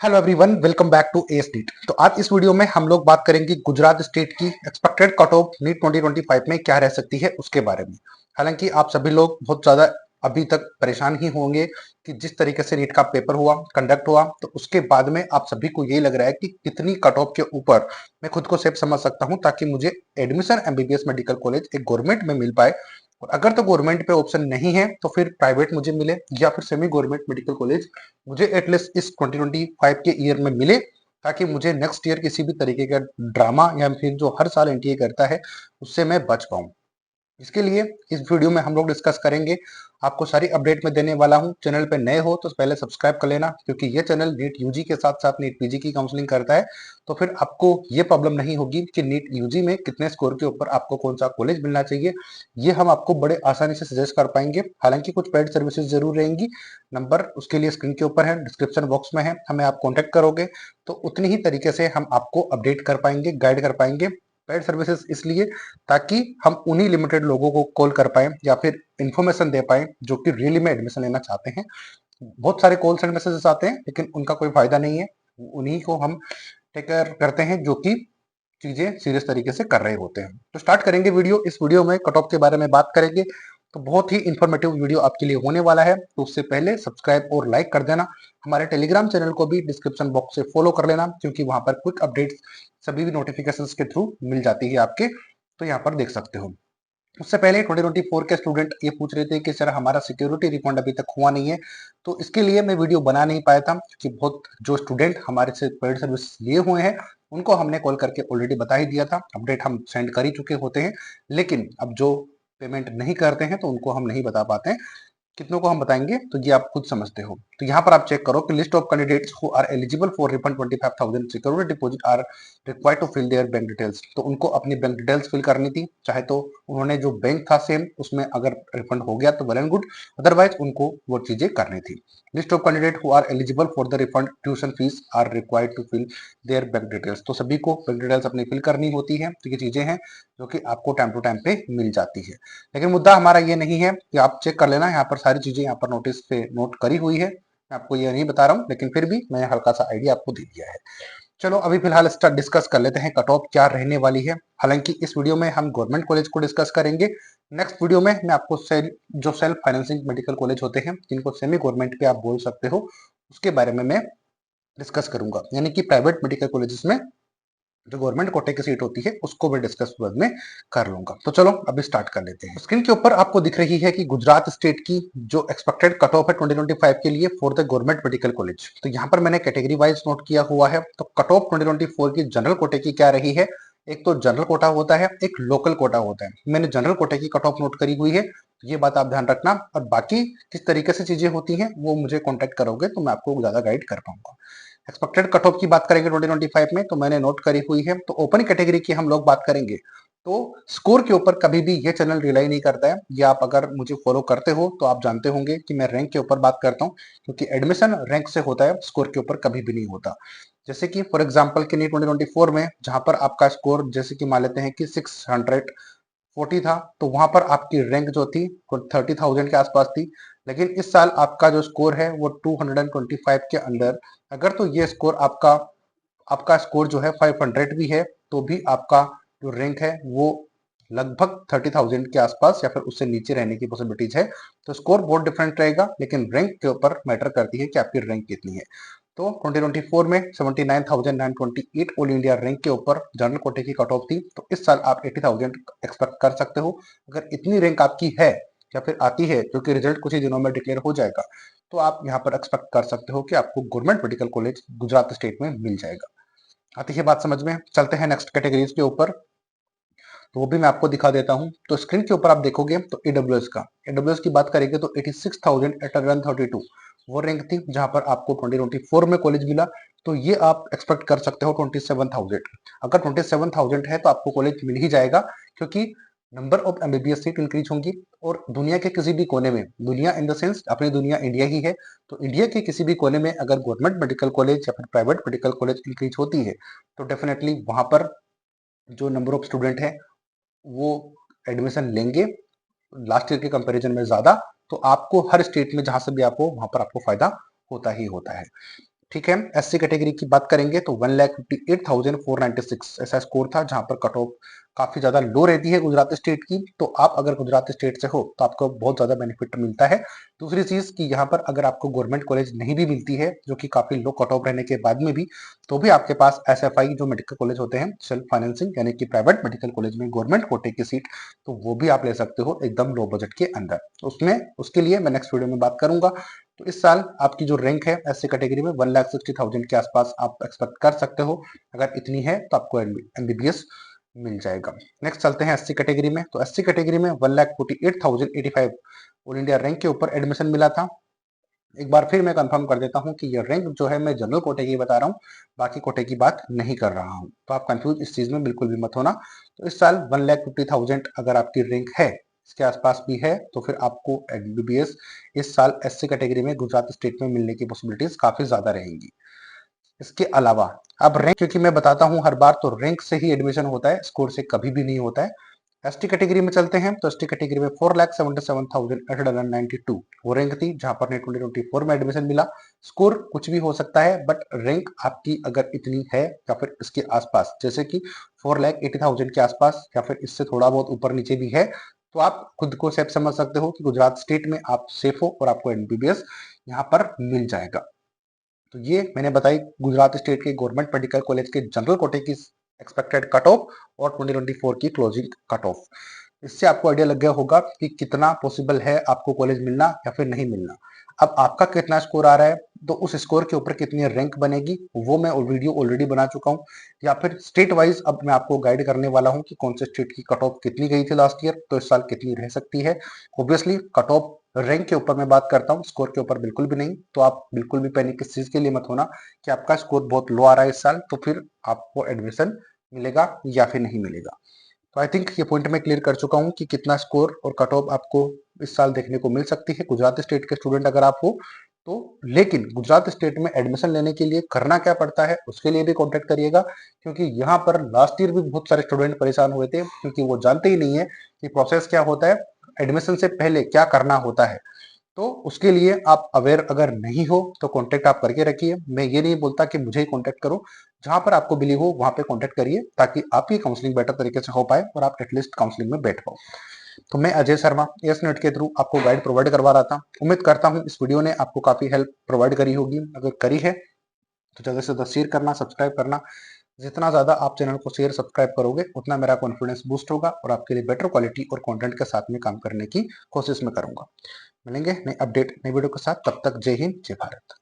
Hello everyone, welcome back to a state. तो आज इस वीडियो में हम लोग बात करेंगे गुजरात स्टेट की एक्सपेक्टेड कट ऑफ नीट 2025 में क्या रह सकती है उसके बारे में। हालांकि आप सभी लोग बहुत ज्यादा अभी तक परेशान ही होंगे कि जिस तरीके से नीट का पेपर हुआ, कंडक्ट हुआ, तो उसके बाद में आप सभी को यही लग रहा है कि कितनी कट ऑफ के ऊपर मैं खुद को सेफ समझ सकता हूँ ताकि मुझे एडमिशन एमबीबीएस मेडिकल कॉलेज एक गवर्नमेंट में मिल पाए। और अगर तो गवर्नमेंट पे ऑप्शन नहीं है तो फिर प्राइवेट मुझे मिले या फिर सेमी गवर्नमेंट मेडिकल कॉलेज मुझे एटलीस्ट इस 2025 के ईयर में मिले, ताकि मुझे नेक्स्ट ईयर किसी भी तरीके का ड्रामा या फिर जो हर साल एनटीए करता है उससे मैं बच पाऊं। इसके लिए इस वीडियो में हम लोग डिस्कस करेंगे। आपको सारी अपडेट में देने वाला हूं। चैनल पे नए हो तो पहले सब्सक्राइब कर लेना, क्योंकि ये चैनल नीट यूजी के साथ साथ नीट पीजी की काउंसलिंग करता है। तो फिर आपको ये प्रॉब्लम नहीं होगी कि नीट यूजी में कितने स्कोर के ऊपर आपको कौन सा कॉलेज मिलना चाहिए। ये हम आपको बड़े आसानी से सजेस्ट कर पाएंगे। हालांकि कुछ पेड सर्विसेज जरूर रहेंगी। नंबर उसके लिए स्क्रीन के ऊपर है, डिस्क्रिप्शन बॉक्स में है। हमें आप कॉन्टेक्ट करोगे तो उतनी ही तरीके से हम आपको अपडेट कर पाएंगे, गाइड कर पाएंगे। पेड सर्विसेज इसलिए ताकि हम उन्हीं लिमिटेड लोगों को कॉल कर पाए या फिर इंफॉर्मेशन दे पाए जो कि रियली में एडमिशन लेना चाहते हैं। बहुत सारे कॉल्स एंड मैसेजेस आते हैं लेकिन उनका कोई फायदा नहीं है। उन्हीं को हम टेक केयर करते हैं जो कि चीजें सीरियस तरीके से कर रहे होते हैं। तो स्टार्ट करेंगे वीडियो। इस वीडियो में कट ऑफ के बारे में बात करेंगे। तो बहुत ही इंफॉर्मेटिव वीडियो आपके लिए होने वाला है। तो उससे पहले सब्सक्राइब और लाइक कर देना। हमारे टेलीग्राम चैनल को भी डिस्क्रिप्शन बॉक्स से फॉलो कर लेना, क्योंकि वहां पर क्विक अपडेट्स सभी भी नोटिफिकेशंस के थ्रू मिल जाती है आपके। तो यहाँ पर देख सकते हो। उससे पहले 2024 के स्टूडेंट ये पूछ रहे थे कि सर हमारा सिक्योरिटी रिफंड अभी तक हुआ नहीं है। तो इसके लिए मैं वीडियो बना नहीं पाया था कि बहुत जो स्टूडेंट हमारे से पेड सर्विस लिए हुए हैं उनको हमने कॉल करके ऑलरेडी बता ही दिया था, अपडेट हम सेंड कर ही चुके होते हैं। लेकिन अब जो पेमेंट नहीं करते हैं तो उनको हम नहीं बता पाते हैं। कितनों को हम बताएंगे तो ये आप खुद समझते हो। तो यहाँ पर आप चेक करो कि list of candidates who are eligible for refund 25,000 security deposit are required to fill their bank details. तो उनको अपनी बैंक डिटेल्स फिल करनी थी। चाहे तो उन्होंने जो बैंक था सेम उसमें अगर रिफंड हो गया तो वेल एंड गुड, अदरवाइज उनको वो चीजें करनी थी। List of candidate who are eligible for the refund tuition fees are required to fill their bank details. तो सभी को बैंक डिटेल्स अपनी फिल करनी होती है। तो ये चीजें हैं जो कि आपको टाइम टू टाइम पे मिल जाती है। लेकिन मुद्दा हमारा ये नहीं है कि आप चेक कर लेना। यहाँ पर सारी चीजें यहाँ पर नोटिस पे नोट करी हुई है। मैं आपको ये नहीं बता रहा हूँ, लेकिन फिर भी मैं हल्का सा आइडिया आपको दे दिया है। चलो अभी फिलहाल स्टार्ट डिस्कस कर लेते हैं कट ऑफ क्या रहने वाली है। हालांकि इस वीडियो में हम गवर्नमेंट कॉलेज को डिस्कस करेंगे। नेक्स्ट वीडियो में मैं आपको सेल्फ फाइनेंसिंग मेडिकल कॉलेज होते हैं जिनको सेमी गवर्नमेंट पे आप बोल सकते हो, उसके बारे में मैं डिस्कस करूंगा। यानी कि प्राइवेट मेडिकल कॉलेजेस में जो गवर्नमेंट कोटे की सीट होती है उसको मैं डिस्कस बाद में कर लूंगा। तो चलो अभी स्टार्ट कर लेते हैं। स्क्रीन के ऊपर आपको दिख रही है कि गुजरात स्टेट की जो एक्सपेक्टेड कट ऑफ है 2025 के लिए for the government medical college. तो यहाँ पर मैंने कैटेगरी वाइज नोट किया हुआ है। तो कट ऑफ 2024 की जनरल कोटे की क्या रही है। एक तो जनरल कोटा होता है, एक लोकल कोटा होता है। मैंने जनरल कोटे की कट ऑफ नोट करी हुई है, ये बात आप ध्यान रखना। और बाकी किस तरीके से चीजें होती हैं वो मुझे कॉन्टेक्ट करोगे तो मैं आपको ज्यादा गाइड कर पाऊंगा। एक्सपेक्टेड कट ऑफ की बात करेंगे 2025 में, तो मैंने नोट करी हुई है। तो ओपन कैटेगरी की हम लोग बात करेंगे तो स्कोर के ऊपर कभी भी ये चैनल रिलाई नहीं करता है। ये आप अगर मुझे फॉलो करते हो तो आप जानते होंगे कि मैं रैंक के ऊपर बात करता हूँ, क्योंकि एडमिशन रैंक से होता है, स्कोर के ऊपर कभी भी नहीं होता। जैसे कि फॉर एग्जाम्पल के लिए 2024 में जहां पर आपका स्कोर जैसे कि मान लेते हैं कि 640 था, तो वहां पर आपकी रैंक जो थी 30,000 के आसपास थी। लेकिन इस साल आपका जो स्कोर है वो 225 के अंदर। अगर तो ये स्कोर आपका आपका स्कोर जो है 500 भी है तो भी आपका जो रैंक है वो लगभग 30,000 के आसपास या फिर उससे नीचे रहने की पॉसिबिलिटीज है। तो स्कोर बहुत डिफरेंट रहेगा, लेकिन रैंक के ऊपर मैटर करती है कि आपकी रैंक कितनी है। तो 2024 में 79,928 ऑल इंडिया रैंक के ऊपर जनरल कोटे की कट ऑफ थी। तो इस साल आप 80,000 एक्सपेक्ट कर सकते हो। अगर इतनी रैंक आपकी है या फिर आती है, क्योंकि रिजल्ट कुछ ही दिनों में डिक्लेयर हो जाएगा, तो आप यहाँ पर एक्सपेक्ट कर सकते हो कि आपको government medical college Gujarat state में मिल जाएगा। आती है बात समझ में। चलते हैं नेक्स्ट कैटेगरीज के ऊपर, तो वो भी मैं आपको दिखा देता हूँ। तो स्क्रीन के ऊपर आप देखोगे तो ईडब्ल्यूएस का, ईडब्ल्यूएस की बात करेंगे तो 86,832 वो रैंक थी जहां पर आपको 2024 में कॉलेज मिला। तो ये आप एक्सपेक्ट कर सकते हो 27,000। अगर 27,000 है तो आपको कॉलेज मिल ही जाएगा, क्योंकि number of MBBS seat increase होंगी। और दुनिया के किसी भी कोने में, दुनिया इन द सेंस अपनी दुनिया इंडिया ही है, तो इंडिया के किसी भी कोने में अगर गवर्नमेंट मेडिकल कॉलेज या फिर प्राइवेट मेडिकल कॉलेज इंक्रीज होती है तो डेफिनेटली वहां पर जो नंबर ऑफ स्टूडेंट है वो एडमिशन लेंगे लास्ट ईयर के कंपैरिजन में ज्यादा। तो आपको हर स्टेट में जहां से भी आपको वहां पर आपको फायदा होता ही होता है। ठीक है। एससी कैटेगरी की बात करेंगे तो 1,58,496 ऐसा स्कोर था, जहां पर कट ऑफ काफी ज्यादा लो रहती है गुजरात स्टेट की। तो आप अगर गुजरात स्टेट से हो तो आपको बहुत ज्यादा बेनिफिट मिलता है। दूसरी चीज कि यहाँ पर अगर आपको गवर्नमेंट कॉलेज नहीं भी मिलती है, जो कि काफी लो कट ऑफ रहने के बाद में भी, तो भी आपके पास एसएफआई जो मेडिकल कॉलेज होते हैं, सेल्फ फाइनेंसिंग यानी कि प्राइवेट मेडिकल कॉलेज में गवर्नमेंट कोटे की सीट, तो वो भी आप ले सकते हो एकदम लो बजट के अंदर। उसमें उसके लिए मैं नेक्स्ट वीडियो में बात करूंगा। तो इस साल आपकी जो रैंक है एससी कैटेगरी में 1,60,000 के आसपास आप एक्सपेक्ट कर सकते हो। अगर इतनी है तो आपको एमबीबीएस मिल जाएगा। नेक्स्ट चलते हैं एससी कैटेगरी में। तो एससी कैटेगरी में 1,48,085 ऑल इंडिया रैंक के ऊपर एडमिशन मिला था। एक बार फिर मैं कंफर्म कर देता हूं कि ये रैंक जो है मैं जनरल कोटे की बता रहा हूं, बाकी कोटे की बात नहीं कर रहा हूं। तो आप कंफ्यूज इस चीज में बिल्कुल भी मत होना। तो इस साल 1,50,000 अगर आपकी रैंक है, इसके आसपास भी है, तो फिर आपको एमबीबीएस इस साल एससी कैटेगरी में गुजरात स्टेट में मिलने की पॉसिबिलिटीज काफी ज्यादा रहेंगी। इसके अलावा अब रैंक, क्योंकि मैं बताता हूं हर बार, तो रैंक से ही एडमिशन होता है, स्कोर से कभी भी नहीं होता है। एसटी कैटेगरी में चलते हैं तो एसटी कैटेगरी में 4,77,892 वो रैंक थी, जहां पर 2024 में एडमिशन मिला। स्कोर कुछ भी हो सकता है, बट रैंक आपकी अगर इतनी है या फिर इसके आसपास, जैसे कि 4,80,000 के आसपास या फिर इससे थोड़ा बहुत ऊपर नीचे भी है, तो आप खुद को सेफ समझ सकते हो कि गुजरात स्टेट में आप सेफ हो और आपको एमबीबीएस यहाँ पर मिल जाएगा। तो ये मैंने बताई गुजरात स्टेट के गवर्नमेंट मेडिकल कॉलेज के जनरल कोटे की एक्सपेक्टेड कट ऑफ और 2024 की क्लोजिंग कट ऑफ। इससे आपको आइडिया लग गया होगा कि कितना पॉसिबल है आपको कॉलेज मिलना या फिर नहीं मिलना। अब आपका कितना स्कोर आ रहा है, तो उस स्कोर के ऊपर कितनी रैंक बनेगी, वो मैं वीडियो ऑलरेडी बना चुका हूँ। या फिर स्टेट वाइज अब मैं आपको गाइड करने वाला हूँ कि कौन से स्टेट की कट ऑफ कितनी गई थी लास्ट ईयर, तो इस साल कितनी रह सकती है। ऑब्वियसली कट ऑफ रैंक के ऊपर मैं बात करता हूँ, स्कोर के ऊपर बिल्कुल भी नहीं। तो आप बिल्कुल भी पैनिक इस चीज के लिए मत होना कि आपका स्कोर बहुत लो आ रहा है इस साल, तो फिर आपको एडमिशन मिलेगा या फिर नहीं मिलेगा। तो आई थिंक ये पॉइंट मैं क्लियर कर चुका हूँ कि कितना स्कोर और कट ऑफ आपको इस साल देखने को मिल सकती है गुजरात स्टेट के स्टूडेंट अगर आप हो तो। लेकिन गुजरात स्टेट में एडमिशन लेने के लिए करना क्या पड़ता है, उसके लिए भी कॉन्टेक्ट करिएगा, क्योंकि यहाँ पर लास्ट ईयर भी बहुत सारे स्टूडेंट परेशान हुए थे, क्योंकि वो जानते ही नहीं है कि प्रोसेस क्या होता है, एडमिशन से पहले क्या करना होता है। तो उसके लिए आप अवेयर अगर नहीं हो तो कांटेक्ट आप करके रखिए। मैं ये नहीं बोलता कि मुझे ही कांटेक्ट करो, जहां पर आपको बिलीव हो वहां पे कांटेक्ट करिए, ताकि आपकी काउंसलिंग बेटर तरीके से हो पाए और आप एटलीस्ट काउंसलिंग में बैठ पाओ। तो मैं अजय शर्मा एस नेट के थ्रू आपको गाइड प्रोवाइड करवा रहा था। उम्मीद करता हूँ इस वीडियो ने आपको काफी हेल्प प्रोवाइड करी होगी। अगर करी है तो ज्यादा से ज्यादा शेयर करना, सब्सक्राइब करना। जितना ज्यादा आप चैनल को शेयर सब्सक्राइब करोगे, उतना मेरा कॉन्फिडेंस बूस्ट होगा और आपके लिए बेटर क्वालिटी और कंटेंट के साथ में काम करने की कोशिश में करूंगा। मिलेंगे नई अपडेट नई वीडियो के साथ, तब तक जय हिंद जय भारत।